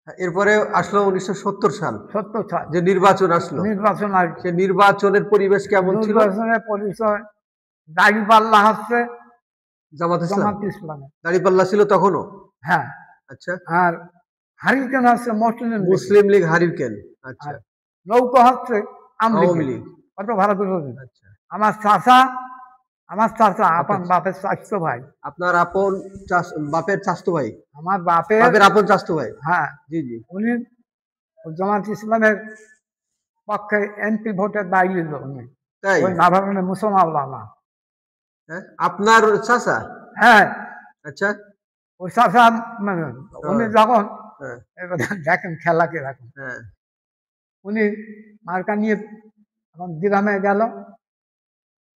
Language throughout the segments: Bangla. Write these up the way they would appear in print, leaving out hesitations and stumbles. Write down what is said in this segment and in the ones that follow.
এরপরে আসলো 1970 সাল, 70 সাল যে নির্বাচন আসলো। নির্বাচন আর সে নির্বাচনের পরিবেশ কেমন ছিল? নির্বাচনের পরিচয় দাঁড়িপাল্লা হচ্ছে জামাত ইসলাম, জামাত ইসলামে, দাঁড়িপাল্লা ছিল তখনও। হ্যাঁ। আচ্ছা, আর হারিকেন হচ্ছে মুসলিম লীগ হারিকেন। আচ্ছা, আর নৌকা হচ্ছে আওয়ামী লীগ। কত ভালো করে বলবেন। আচ্ছা, আমার চাচা আপন আপনার বাপের চাচতো ভাই, আপনার আপন বাপের চাচতো ভাই, আমার বাপের বাপের আপন চাচতো ভাই। হ্যাঁ, জি জি। উনি জামাত ইসলামের পক্ষে এমপি ভোটে দাঁড়িয়ে উনি, তাই? ওই নাভারণে মুসলমান। হ্যাঁ, আপনার চাচা? হ্যাঁ, আচ্ছা। ওই চাচা মানে উনি হ্যাঁ, যখন হ্যাঁ, এবার দেখেন খেলা কিরকম, হ্যাঁ, উনি মার্কা নিয়ে এখন গ্রামে গেল,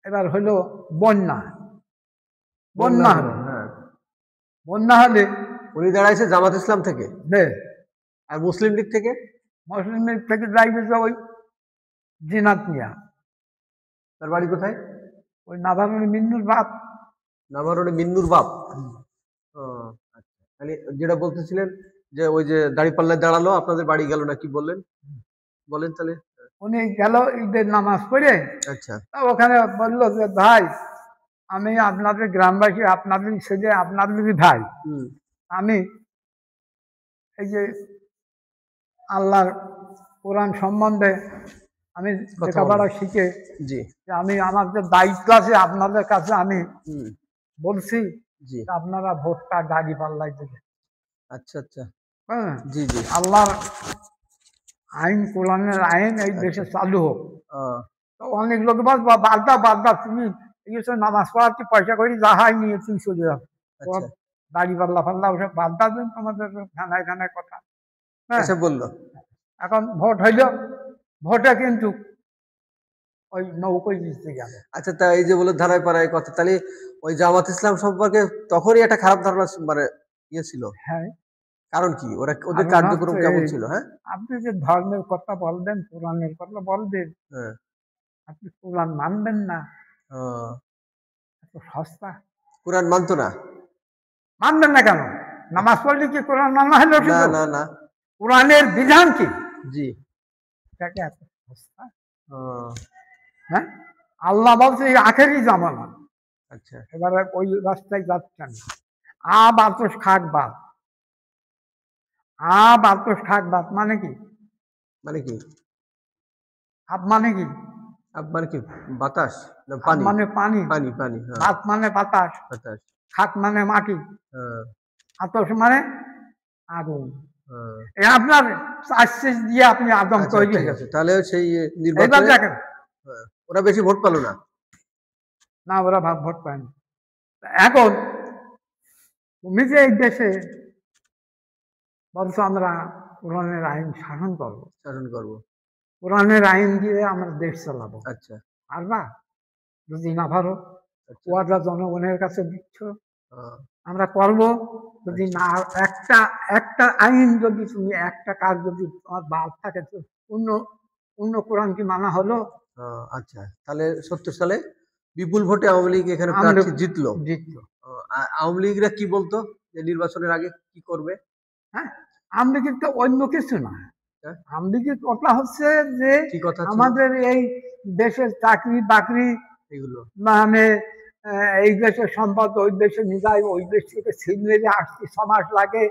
এবার হলো বন্যা বন্যা বন্যা হলো, হলো হ্যাঁ। বন্যা হলে উনি দাঁড়াইছে জামাত ইসলাম থেকে, বে আর মুসলিম লীগ থেকে? মুসলিম লীগ থেকে যাইতেছে ওই জিনাত মিয়া, তার বাড়ি কোথায়? ওই নাভারণে মিন্নুর বাপ। নাভারণে মিন্নুর বাপ। ও, আচ্ছা। তাহলে যেটা বলতেছিলেন যে ওই যে দাঁড়িপাল্লায় দাঁড়ালো, আপনাদের বাড়ি গেল না, কি বললেন? বলেন তাহলে। উনি গেল ঈদের নামাজ পড়ে, আচ্ছা। ওখানে বললো যে ভাই আমি আপনাদের গ্রামবাসী, আপনাদের ছেলে, আপনাদেরই ভাই, হুম। আমি এই যে আল্লাহর কোরআন সম্বন্ধে আমি লেখাপড়া শিখে জি। আমি আমার যে দায়িত্ব আছে আপনাদের কাছে আমি বলছি জি। আপনারা ভোটটা দাঁড়িপাল্লায় দেবেন। আচ্ছা আচ্ছা। হ্যাঁ, জি জি। আল্লাহর আইন, কোরআনের আইন এই দেশে আচ্ছা। চালু হোক। তো অনেক লোক বল বাদ তুমি এই নামাজ পড়াচ্ছি পয়সা করি যা হয় নিয়ে তুমি চলে যাও, আচ্ছা। দাড়ি পাল্লা ফাল্লা ওসব বাদ দেন, তোমাদের খানায় খানায় কথা। হ্যাঁ, এসে বললো। এখন ভোট হইল, ভোটে কিন্তু ওই নৌকোয় জিততে গেল। আচ্ছা, তা এই যে বলে ধারায় পাড়ায় কথা, তাহলে ওই জামাত ইসলাম সম্পর্কে তখনই একটা খারাপ ধারণা মানে ইয়ে ছিল। হ্যাঁ, কারণ কি? ওদের কারণ কার্যক্রম হচ্ছে কেমন ছিল? হ্যাঁ, আপনি যে ধর্মের কথা বলবেন, কোরআনের কথা বলবেন, হ্যাঁ। আপনি কোরআন মানবেন না, ও, এত সস্তা। কোরআন মানতো না? মানবেন না কেন? নামাজ পড়লে কি কোরআন মানা হলো? না না না। কোরআনের বিধান কি? জি। এটাকে এত সস্তা? ও, হ্যাঁ, আল্লাহ বলছে এই আখেরি জামানা। আচ্ছা। এবারে ওই রাস্তায় যাচ্ছেন, বাতস খাক বাত, বাতস খাক বাত মানে কি? মানে কি? আব মানে কি? আব মানে কি? বাতাস না আব পানি? মানে পানি, পানি পানি, হ্যাঁ। বাত মানে বাতাস, বাতাস। খাক মানে মাটি, হ্যাঁ। আতস মানে আগুন। হ্যাঁ। আপনার আশ্বাস দিয়ে আপনি আদম আচ্ছা, তৈরি ঠিক হয়ে আছে। গেছে। তাহলে সেই এইবার নির্বাচনে দেখেন, ওরা বেশি ভোট পেল না। না ওরা ভোট পায়নি। এখন তুমি যে এই দেশে বলছো আমরা কোরআনের আইন শাসন করবো, শাসন করব। কোরআনের আইন দিয়ে আমরা দেশ চালাবো, আচ্ছা। পারবা? যদি না পারো, আচ্ছা। ওয়াদা জনগণের কাছে দিচ্ছ, আহ, আমরা করব। যদি না একটা একটা আইন যদি তুমি একটা কাজ যদি তোমার বাদ থাকে, তো অন্য অন্য কোরআন কি মানা হলো? আচ্ছা, তাহলে 70 সালে বিপুল ভোটে আওয়ামী লীগ এখানে আমরা প্রার্থী জিতলো। জিতলো। আওয়ামী লীগরা কি বলতো যে নির্বাচনের আগে কি করবে? হ্যাঁ, আমরা কিন্তু অন্য কিছু না, হ্যাঁ? আমলিগের কথা হচ্ছে যে কি কথা ছিল? আমাদের এই দেশের চাকরি বাকরি এগুলো মানে এই দেশের সম্পদ ওই দেশে নিয়ে যায়, ওই দেশ থেকে ছিনিয়ে আসতে 6 মাস লাগে,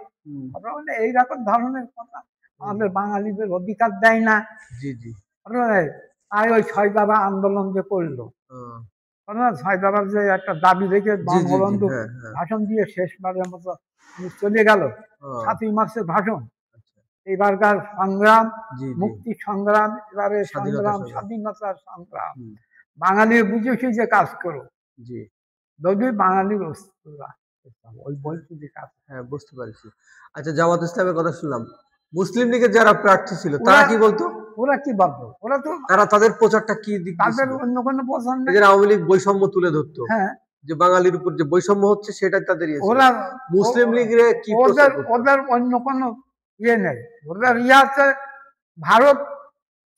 মানে এইরকম ধরনের কথা। আমাদের বাঙালিদের অধিকার দেয় না। জি জি। তাই ওই 6 দফা আন্দোলন যে করলো, 6 দফার যে একটা দাবি রেখে বঙ্গবন্ধু ভাষণ দিয়ে শেষবারের মতো চলে গেল, 7ই মার্চের ভাষণ। এবারকার সংগ্রাম, মুক্তি সংগ্রাম, এবারে সংগ্রাম স্বাধীনতার সংগ্রাম, বাঙালি বুঝেছি যে কাজ করো, যদি বাঙালির ওই বলছি যে কাজ। হ্যাঁ, বুঝতে পারছি। আচ্ছা, জামাত ইসলামের কথা শুনলাম, মুসলিম লীগের যারা প্রার্থী ছিল তারা কি বলতো? ওরা কি বলতো? ওরা তো তারা তাদের প্রচারটা কি দিক তাদের অন্য কোনো প্রচার নেই। আওয়ামী লীগ বৈষম্য তুলে ধরতো, হ্যাঁ, যে বাঙালির উপর যে বৈষম্য হচ্ছে সেটা তাদের ওরা মুসলিম লীগের কি ওদের অন্য কোনো ইয়ে নেই। ওদের ইয়ে আছে ভারত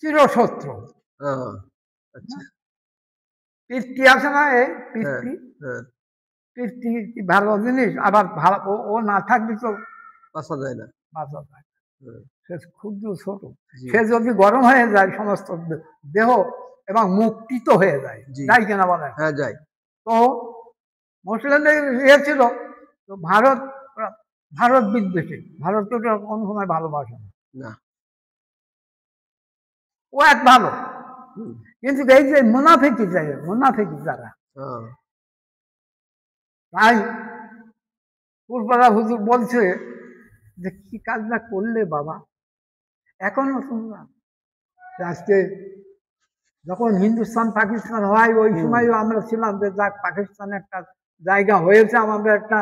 চিরশত্রু। আচ্ছা, কীর্তি আছে না, এই কীর্তি, কীর্তি ভালো জিনিস, আবার ভালো ও না থাকলে তো বাঁচা যায় না। বাঁচা যায়। সে ক্ষুদ্র ছোট, জি সে যদি গরম হয়ে যায় সমস্ত দেহ এবং মুক্তিত হয়ে যায়, জি যাই কিনা বলেন। হ্যাঁ যাই। তো মুসলিমদের ইয়ে ছিল, তো ভারত বিদ্বেষী, ভারতকে তো কোনো সময় ভালোবাসে না, না ও এক ভালো। হুম, কিন্তু এই যে মুনাফিকি যারা, হ্যাঁ, তাই পুরপাড়া হুজুর বলছে যে কি কাজটা করলে বাবা, এখনো তোমরা আজকে যখন হিন্দুস্তান পাকিস্তান হয় ওই হুম, সময়ও আমরা ছিলাম যে যাক পাকিস্তানে একটা জায়গা হয়েছে, আমাদের একটা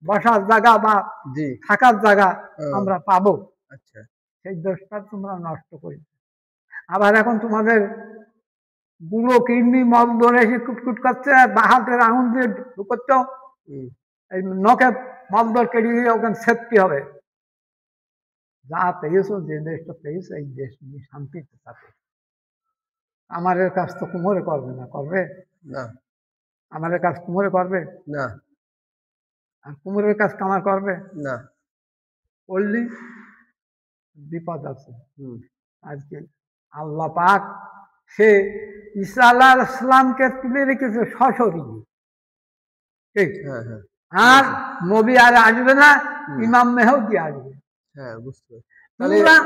বসার জায়গা বা জি থাকার জায়গা হ্যাঁ, আমরা পাবো, আচ্ছা সেই দোষটা তোমরা নষ্ট করি। আবার এখন তোমাদের বুড়ো কিডনি মল ধরে এসে কুটকুট করছে, বাহাতের আঙুল দিয়ে ঢুকচ্ছ, হুম, এই নখে মলদর কেটে দিয়ে ওখানে সেফটি হবে। যা পেয়েছো, যে দেশটা পেয়েছো, এই দেশ নিয়ে শান্তিতে থাকে। আমাদের কাজ তো কুমোরে করবে না, করবে? না আমাদের কাজ কুমোরে করবে? না আর কুমোরের কাজ কামার করবে? না করলি বিপদ আছে। হুম, আজকে আল্লাহ পাক সে ঈসা আলাইহিস সালামকে তুলে রেখেছে সশরীরে, ঠিক? হ্যাঁ হ্যাঁ আর বুঝেছি। নবী আর আসবে না, হুম, ইমাম মেহদি আসবে। হ্যাঁ বুঝতে পারছি। তাহলে তোমরা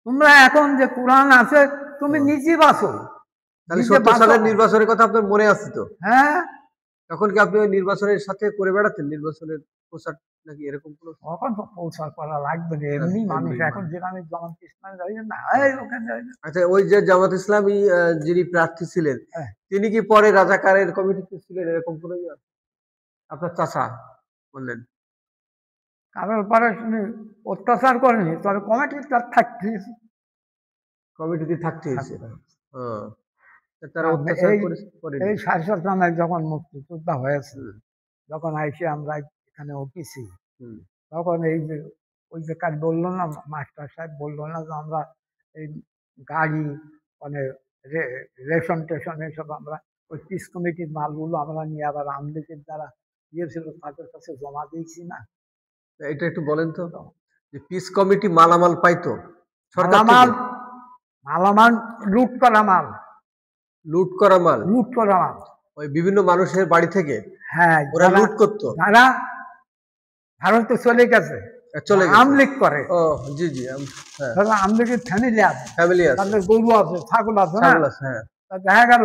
তোমরা এখন যে কোরআন আছে, তুমি হ্যাঁ, নিজে বাঁচো, তাহলে নিজে ৭০ বাঁচো। সালের নির্বাচনের কথা আপনার মনে আছে তো? হ্যাঁ, তখন কি আপনি ওই নির্বাচনের সাথে করে বেড়াতেন, নির্বাচনের প্রচার নাকি এরকম কোনো? তখন তো প্রচার করা লাগবে না, হ্যাঁ, এমনি মানুষ এমনি এখন মানে যেখানে জামাত ইসলাম যাই না, হ্যাঁ। এই ওখানে যাই না। আচ্ছা ওই যে জামাত ইসলামী যিনি প্রার্থী ছিলেন, হ্যাঁ, তিনি কি পরে রাজাকারের কমিটিতে ছিলেন এরকম কোনো ইয়ে আছে? আপনার চাচা বললেন কারোর পরে শুনি অত্যাচার করেনি, তবে কমিটি তার থাকতে কমিটিতে থাকতে হয়েছে। থাকতে হবে। হ্যাঁ, তা তারা কারণ অত্যাচার এই করেনি। এই ৭৭ যখন মুক্তিযুদ্ধ হয়েছে, হুম, যখন আইসে আমরা এখানে উঠেছি, হুম, তখন এই যে ওই যে কাজ বললো না, মাস্টার সাহেব বললো না যে আমরা এই গাড়ি, মানে রেশন টেশন এসব আমরা ওই পিস কমিটির মালগুলো আমরা নিয়ে আবার আমলিগের দ্বারা ইয়ে ছিল তাদের কাছে জমা দিয়েছি না। তা এটা একটু বলেন তো, তো যে পিস কমিটি মালামাল পাইতো সরকার থেকে? মালামাল, মালামাল লুট করা মাল, লুট করা মাল লুট করা মাল। ওই বিভিন্ন মানুষের বাড়ি থেকে হ্যাঁ, ওরা লুট করতো? যারা ভারতে চলে গেছে, চলে গেছে? আমলিগ করে, ও জি জি হ্যাঁ, ধরো আমলিগের ফ্যামিলি আছে, ফ্যামিলি আছে, তাদের গরু আছে, ছাগল আছে না, ছাগল আছে, হ্যাঁ তা দেখা গেল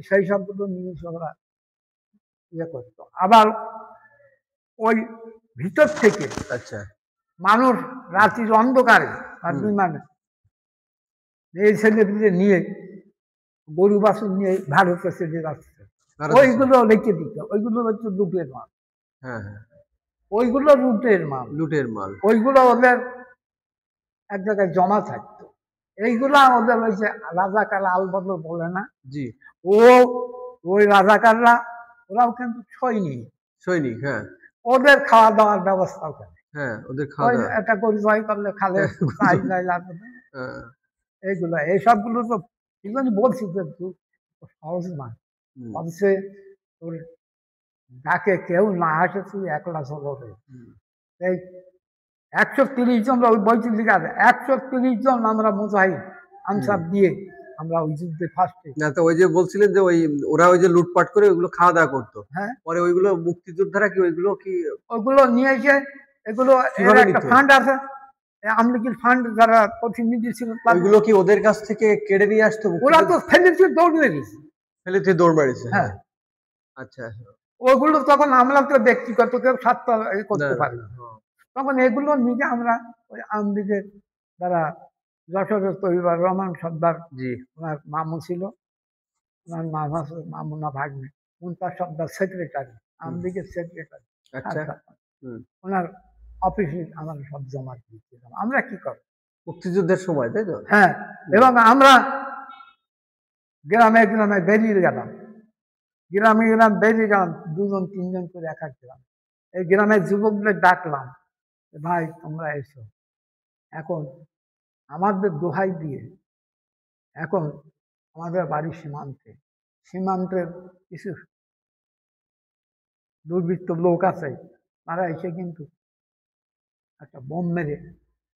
সেই সবগুলো নিয়ে ওরা ইয়ে করতো। আবার ওই ভিতর থেকে আচ্ছা মানুষ রাত্রির অন্ধকারে আর হুম, বিমানে এই ছেলেপিলে নিয়ে গরু বাছুর নিয়ে ভারতে চলে যাচ্ছে, ভারত আছে। ওইগুলো রেখে দিত, ওইগুলো হচ্ছে লুটের মাল, হ্যাঁ হ্যাঁ ওইগুলো লুটের মাল, লুটের মাল ওইগুলো ওদের এক জায়গায় জমা থাকতো। এইগুলা ওদের ওই যে রাজাকার আলবদর বলে না, জি ও ওই রাজাকাররা ওরাও কিন্তু সৈনিক, সৈনিক হ্যাঁ ওদের খাওয়া দাওয়ার ব্যবস্থা করে। হ্যাঁ ওদের খাওয়া ওই দাওয়া একটা গরু জয় করলে খালে হ্যাঁ, চাই নাই লাগবে না। হ্যাঁ, এইগুলো এইসবগুলো তো এই জন্য বলছি যে সহজ না, হুম, অথচে তোর ডাকে কেউ না আসে, তুই একলা চলবে। হুম, এই ১৩০ জন, ওই বইটি লিখা আছে ১৩০ জন আমরা মুজাহিদ হুম। আনসার দিয়ে আমরা ওই যুদ্ধে ফার্স্টে। না তো ওই যে বলছিলেন যে ওই ওরা ওই যে লুটপাট করে ওইগুলো খাওয়া দাওয়া করতো, হ্যাঁ, পরে ওইগুলো মুক্তিযোদ্ধারা কি ওইগুলো কি ওইগুলো নিয়ে এসে, এগুলো এর কিভাবে একটা নিত? ফান্ড আছে, আমলিগের ফান্ড, যারা প্রতিনিধি ছিল তাদের, ওইগুলো কি ওদের কাছ থেকে কেড়ে নিয়ে আসতো ওরা তো মুক্তিযোদ্ধা? ফেলেছে, দৌড় মেরেছে। ফেলেতে দৌড় মারিছে, হ্যাঁ, হ্যাঁ আচ্ছা ওগুলো তখন আমরা তো ব্যক্তিগত কেউ স্বার্থ না করতে না পারি না, না। হ্যাঁ, তখন এগুলো নিজে আমরা ওই আমদিকে যারা যশোরের তৈবার রহমান সর্দার, জি ওনার মামু ছিল, ওনার মামা মামুনা ভাগ্নে, মুনতাজ সর্দার সেক্রেটারি, হুম, আমদিকের সেক্রেটারি, আচ্ছা হুম, ওনার অফিসে আমরা সব জমা দিয়েছিলাম। আমরা কি করব? মুক্তিযুদ্ধের সময় তাই তো? হ্যাঁ, হুম, এবং আমরা গ্রামে গ্রামে বেরিয়ে গেলাম, গ্রামে গ্রাম বেরিয়ে গেলাম, ২ জন ৩ জন করে এক এক গ্রাম। এই গ্রামের যুবকদের ডাকলাম, ভাই তোমরা এসো, এখন আমাদের দোহাই দিয়ে, এখন আমাদের বাড়ির সীমান্তে, সীমান্তের কিছু দুর্বৃত্ত লোক আছে, তারা এসে কিন্তু একটা বোম মেরে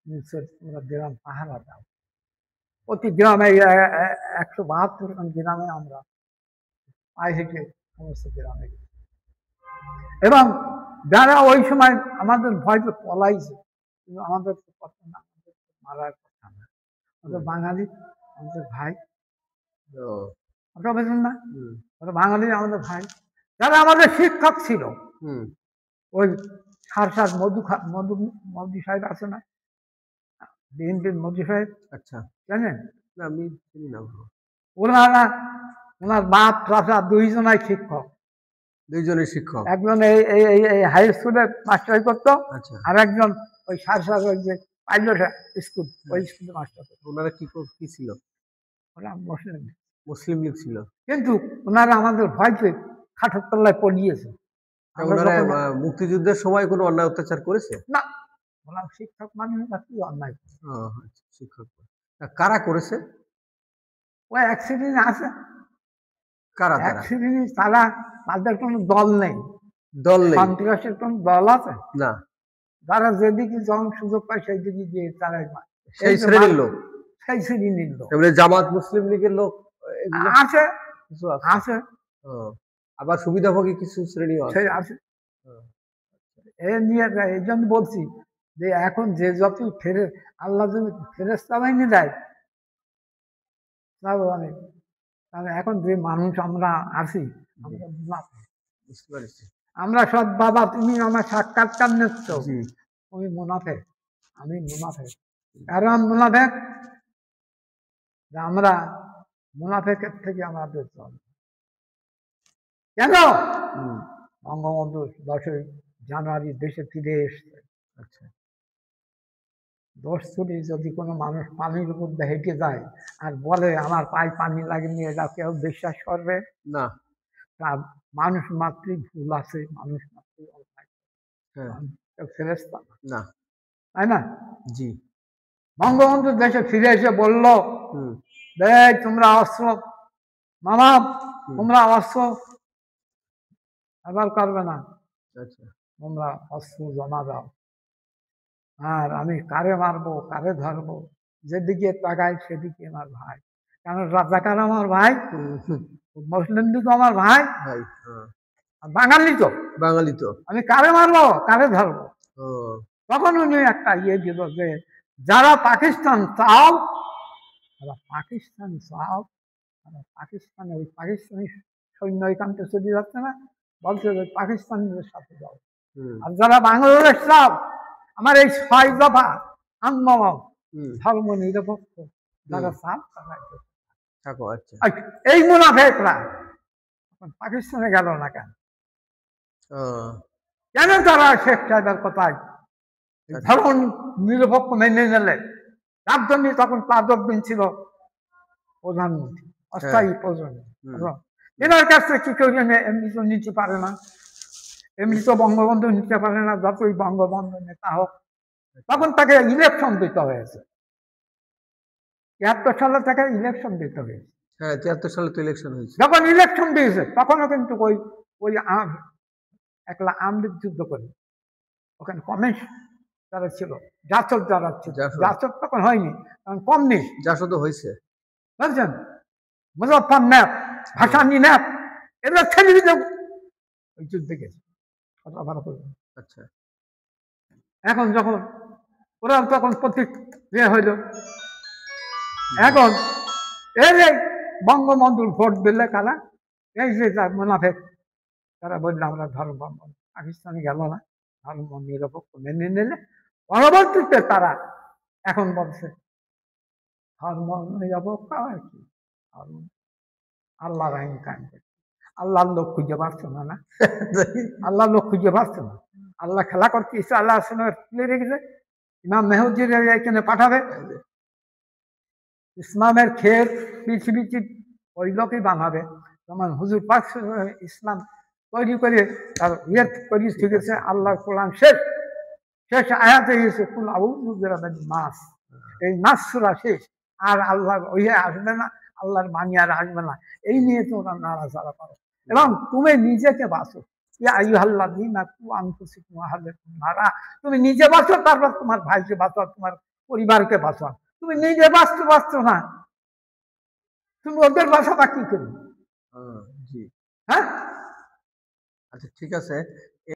তোমরা গ্রাম পাহারা দাও। প্রতি গ্রামে 172 গ্রামে আমরা পায়ে হেঁটে সমস্ত গ্রামে গেছি। এবং যারা ওই সময় আমাদের ভয়তে পলাইছে, কিন্তু আমাদের তো কথা না, আমাদের মারার কথা না, আমাদের বাঙালি, আমাদের ভাই, কথা বলছেন না, বাঙালি আমাদের ভাই। যারা আমাদের শিক্ষক ছিল, ওই সারসার মধু সাহেব আছে না, বিএনপির মধু সাহেব, আচ্ছা জানেন? আমি চিনি না। ওনার বাপ চাচা দুইজনাই শিক্ষক, দুইজনের শিক্ষক। একজন এই হাই স্কুলে মাস্টারি করতো, আর একজন ওই সারসার ওই যে পাইলট স্কুল, ওই স্কুলে মাস্টার করতো। ওনারা কি ছিল? ওরা মুসলিম লীগ ছিল, কিন্তু ওনারা আমাদের ভয়কে খাটের তলায় পড়িয়েছে। মুক্তিযুদ্ধের সময় কোনো অন্যায় অত্যাচার করেছে না? ওনার শিক্ষক মানে কি অন্যায়? শিক্ষক কারা করেছে? ওই এক শ্রেণী আছে, কারা? এক শ্রেণী, তারা, তাদের কোনো দল নেই, সন্ত্রাসের কোন দল আছে না, যারা যেদিকে যখন সুযোগ পায় সেই দিকে গিয়ে তারা সেই শ্রেণীর লোক, সেই শ্রেণীর লোক। জামাত মুসলিম লীগের লোক আছে, আছে, আবার সুবিধাভোগী কিছু শ্রেণী আছে। এই নিয়ে এই জন্য বলছি যে এখন যে যত আল্লাহ যদি ফেরেশতা বাহিনী দেয়, অনেক, তাহলে এখন যে মানুষ আমরা আছি, বুঝতে পারছি, আমরা সব বাবা তুমি আমার সাক্ষাৎকার নিচ্ছ, তুমি মুনাফেক, আমি মুনাফেক। কারণ মুনাফেক, আমরা মুনাফেকের থেকে আমাদের চল কেন? বঙ্গবন্ধু 10ই জানুয়ারি দেশে ফিরে এসছে। আচ্ছা, দোষী যদি কোনো মানুষ পানির উপর দিয়ে হেঁটে যায় আর বলে আমার পায়ে পানি লাগেনি, এটা কেউ বিশ্বাস করবে না। মানুষ মাত্রই ভুল আছে, মানুষ মাত্রই অন্যায়, ফেরেশতা না, তাই না? জি। বঙ্গবন্ধু দেশে ফিরে এসে বলল, তোমরা অস্ত্র মামা, তোমরা অস্ত্র ব্যবহার করবে না, তোমরা অস্ত্র জমা দাও, আর আমি কারে মারবো, কারে ধরবো, যেদিকে তাকাই সেদিকে আমার ভাই। কারণ রাজাকার আমার ভাই, মুসলিম তো আমার ভাই, বাঙালি তো, বাঙালি তো, আমি কারে মারবো, কারে ধরবো। তখন উনি একটা দিল যে যারা পাকিস্তান চাও, যারা পাকিস্তান চাও, পাকিস্তানে ওই পাকিস্তানি সৈন্য এখানটা চলে যাচ্ছে না, বলছে যে পাকিস্তানিদের সাথে যাও। আর যারা বাংলাদেশ চাও, আমার এই 6 দফা আন্দোলন, ধর্ম নিরপেক্ষ যারা চাও তারা থাকো। আচ্ছা, এই মুনাফেকরা পাকিস্তানে গেল না কেন? কেন তারা শেখ সাহেবের কথায় ধর্ম নিরপেক্ষ মেনে নিলে? তার জন্য তখন তাজউদ্দিন ছিল প্রধানমন্ত্রী, অস্থায়ী প্রধানমন্ত্রী। এনার কাছ থেকে কি করে এমনি তো নিতে পারে না, এমনি তো বঙ্গবন্ধু নিতে পারে না, যতই বঙ্গবন্ধু নেতা হোক। তখন তাকে ইলেকশন দিতে হয়েছে, 73 সালে তাকে ইলেকশন দিতে হয়েছে। হ্যাঁ, 73 সালে তো ইলেকশন হয়েছে। যখন ইলেকশন দিয়েছে তখনও কিন্তু ওই একলা আমলিগ যুদ্ধ করে ওখানে কমিশ যারা ছিল, জাসদ যারা ছিল, জাসদ তখন হয়নি, কারণ কম নেই, জাসদ হয়েছে, বুঝছেন? মুজফফর ন্যাপ, ভাসানী ন্যাপ, এরা ছেড়ে দিতে ওই যুদ্ধে গেছে। কথা ভালো করবে। আচ্ছা, এখন যখন ওরা তখন প্রতীক হইল, এখন এই যে বঙ্গবন্ধুর ভোট দিলে কারা, এই যে মুনাফেক, তারা বললে আমরা ধর্ম পাকিস্তানে গেল না, ধর্ম নিরপেক্ষ মেনে নিলে। পরবর্তীতে তারা এখন বলছে ধর্ম নিরপেক্ষ আর কি, আল্লাহর আইন কায়েম করছে। আল্লাহর লোক খুঁজে পাচ্ছে না, আল্লাহর লোক খুঁজে পাচ্ছে না। আল্লাহ খেলা করতে ইচ্ছা, আল্লাহ তুলে রেখেছে, ইমাম মেহদির এখানে পাঠাবে, ইসলামের খের পৃথিবীতে ওই লোকই বানাবে। যেমন হুজুর পাক ইসলাম তৈরি করে তার তৈরি শিখেছে, আল্লাহ কোরআন শেষ আয়াতে গেছে কুল আউযু বিরাব্বিন নাস, এই নাস সূরা শেষ, আর আল্লাহর আসবে না, আল্লাহর বাণী আর আসবে না, এই নিয়ে তোমরা নাড়াচাড়া করো এবং তুমি নিজেকে বাঁচো। তুমি নিজে বাঁচো, তারপর তোমার ভাইকে বাঁচো, তোমার পরিবারকে বাঁচাও, তুমি নিজে বাঁচতে পারছো না, তুমি ওদের বাঁচাটা কি করবে? জি। হ্যাঁ, আচ্ছা ঠিক আছে।